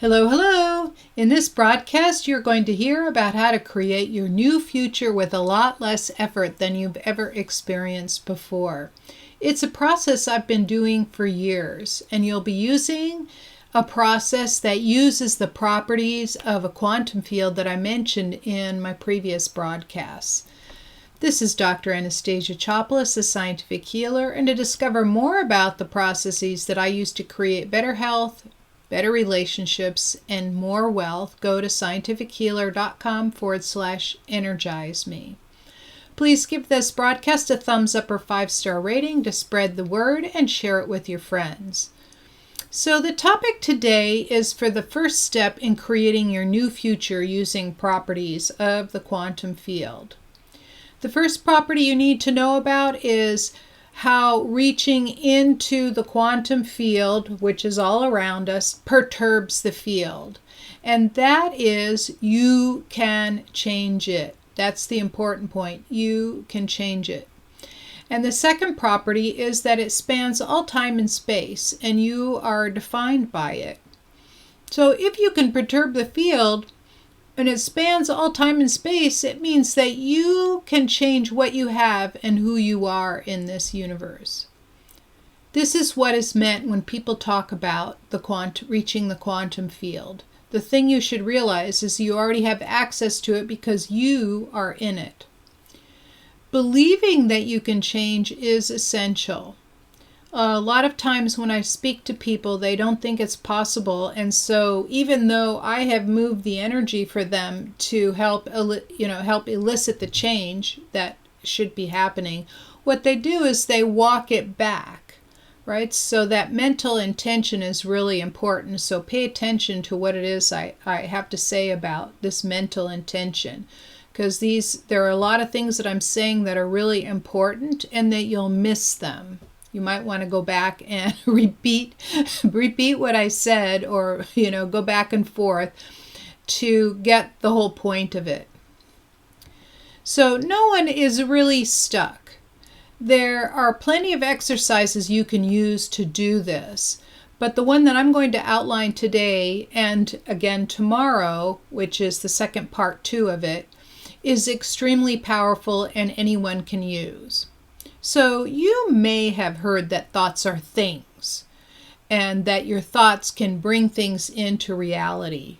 Hello, hello! In this broadcast, you're going to hear about how to create your new future with a lot less effort than you've ever experienced before. It's a process I've been doing for years, and you'll be using a process that uses the properties of a quantum field that I mentioned in my previous broadcasts. This is Dr. Anastasia Chopelas, a scientific healer, and to discover more about the processes that I use to create better health, better relationships, and more wealth, go to scientifichealer.com/energize me. Please give this broadcast a thumbs up or 5-star rating to spread the word and share it with your friends. So the topic today is for the first step in creating your new future using properties of the quantum field. The first property you need to know about is how reaching into the quantum field, which is all around us, perturbs the field. And that is, you can change it. That's the important point. You can change it. And the second property is that it spans all time and space, and you are defined by it. So if you can perturb the field, and it spans all time and space, it means that you can change what you have and who you are in this universe. This is what is meant when people talk about reaching the quantum field. The thing you should realize is you already have access to it because you are in it. Believing that you can change is essential. A lot of times when I speak to people, they don't think it's possible, and so even though I have moved the energy for them to help elicit the change that should be happening, what they do is they walk it back, right? So that mental intention is really important. So pay attention to what it is I have to say about this mental intention, because there are a lot of things that I'm saying that are really important and that you'll miss them. You might want to go back and repeat what I said, or go back and forth to get the whole point of it. So no one is really stuck. There are plenty of exercises you can use to do this, but the one that I'm going to outline today and again tomorrow, which is the second part 2 of it, is extremely powerful and anyone can use. So you may have heard that thoughts are things and that your thoughts can bring things into reality.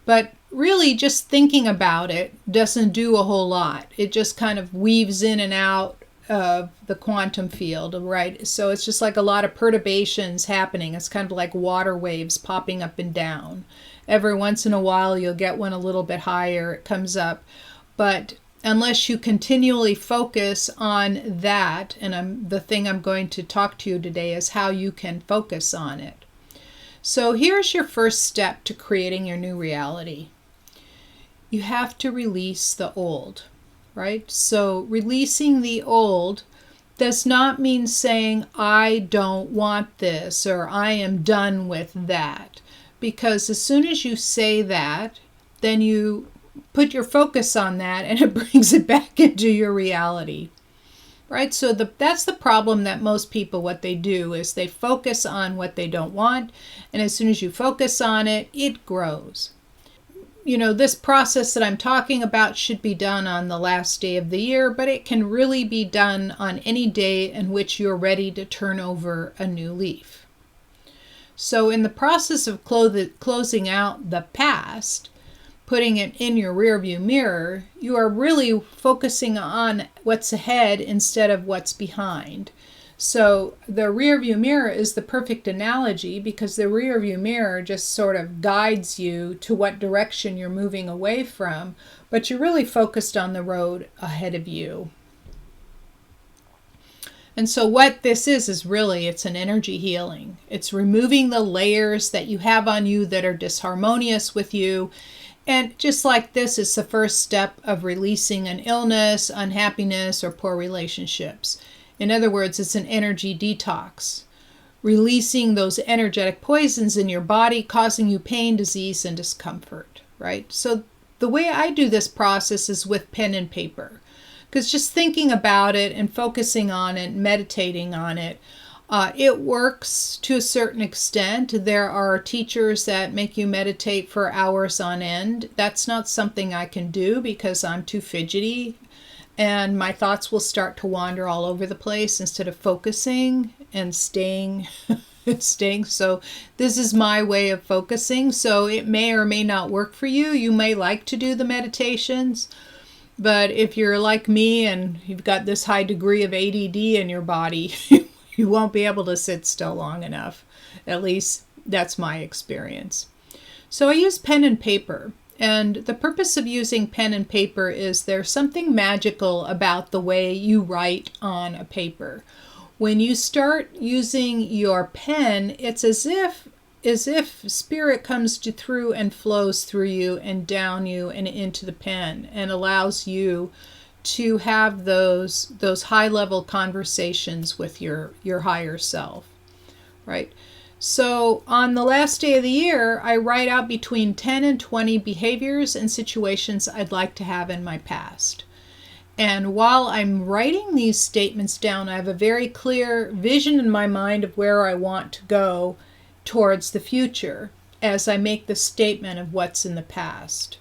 But really just thinking about it doesn't do a whole lot. It just kind of weaves in and out of the quantum field, right? So it's just like a lot of perturbations happening. It's kind of like water waves popping up and down. Every once in a while you'll get one a little bit higher, it comes up. But unless you continually focus on that, and the thing I'm going to talk to you today is how you can focus on it. So here's your first step to creating your new reality. You have to release the old, right? So releasing the old does not mean saying, I don't want this, or I am done with that. Because as soon as you say that, then you put your focus on that and it brings it back into your reality, right? So that's the problem that most people, what they do is they focus on what they don't want, and as soon as you focus on it, it grows. This process that I'm talking about should be done on the last day of the year, but it can really be done on any day in which you're ready to turn over a new leaf. So in the process of closing out the past, putting it in your rearview mirror, you are really focusing on what's ahead instead of what's behind. So the rearview mirror is the perfect analogy because the rearview mirror just sort of guides you to what direction you're moving away from, but you're really focused on the road ahead of you. And so what this is really, it's an energy healing. It's removing the layers that you have on you that are disharmonious with you. And just like this, it's the first step of releasing an illness, unhappiness, or poor relationships. In other words, it's an energy detox. Releasing those energetic poisons in your body, causing you pain, disease, and discomfort, right? So the way I do this process is with pen and paper. Because just thinking about it and focusing on it, meditating on it, It works to a certain extent. There are teachers that make you meditate for hours on end. That's not something I can do because I'm too fidgety and my thoughts will start to wander all over the place instead of focusing and staying. So this is my way of focusing. So it may or may not work for you. You may like to do the meditations, but if you're like me and you've got this high degree of ADD in your body, you won't be able to sit still long enough. At least that's my experience. So I use pen and paper. And the purpose of using pen and paper is there's something magical about the way you write on a paper. When you start using your pen, it's as if spirit comes through and flows through you and down you and into the pen and allows you to have those high-level conversations with your higher self, right? So on the last day of the year, I write out between 10 and 20 behaviors and situations I'd like to have in my past. And while I'm writing these statements down, I have a very clear vision in my mind of where I want to go towards the future as I make the statement of what's in the past.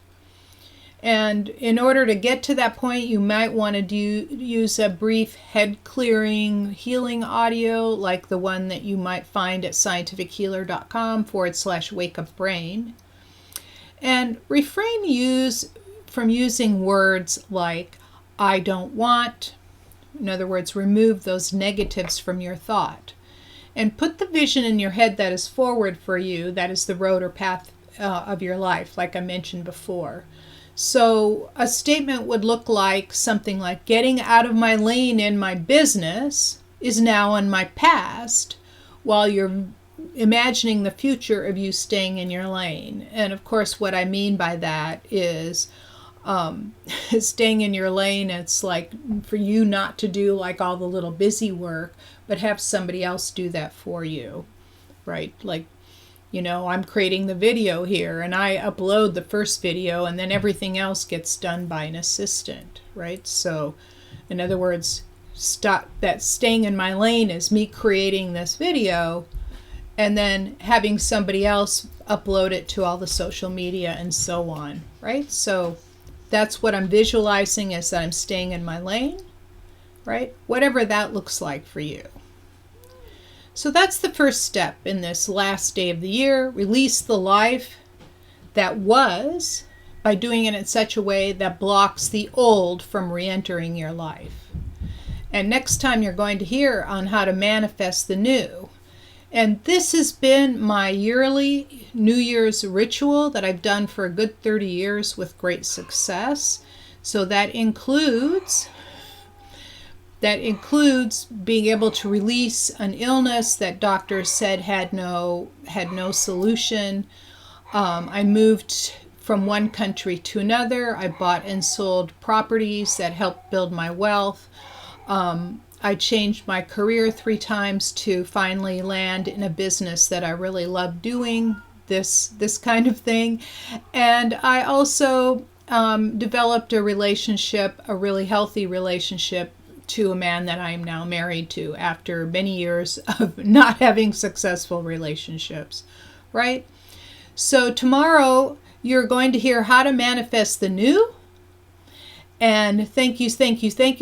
And in order to get to that point, you might want to use a brief head clearing healing audio like the one that you might find at scientifichealer.com/wakeupbrain. And refrain from using words like I don't want. In other words, remove those negatives from your thought. And put the vision in your head that is forward for you, that is the road or path of your life, like I mentioned before. So a statement would look like something like, getting out of my lane in my business is now in my past, while you're imagining the future of you staying in your lane. And of course, what I mean by that is staying in your lane. It's like for you not to do like all the little busy work, but have somebody else do that for you, right? Like, I'm creating the video here and I upload the first video and then everything else gets done by an assistant, right? So in other words, staying in my lane is me creating this video and then having somebody else upload it to all the social media and so on, right? So that's what I'm visualizing, is that I'm staying in my lane, right? Whatever that looks like for you. So that's the first step in this last day of the year. Release the life that was by doing it in such a way that blocks the old from re-entering your life. And next time you're going to hear on how to manifest the new. And this has been my yearly New Year's ritual that I've done for a good 30 years with great success. So that includes being able to release an illness that doctors said had no solution. I moved from one country to another. I bought and sold properties that helped build my wealth. I changed my career 3 times to finally land in a business that I really love doing, this kind of thing. And I also developed a relationship, a really healthy relationship, to a man that I am now married to after many years of not having successful relationships, right? So tomorrow you're going to hear how to manifest the new. And thank you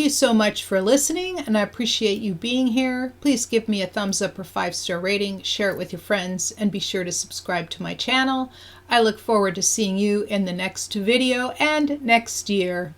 so much for listening, and I appreciate you being here. Please give me a thumbs up or 5-star rating, share it with your friends, and be sure to subscribe to my channel. I look forward to seeing you in the next video and next year.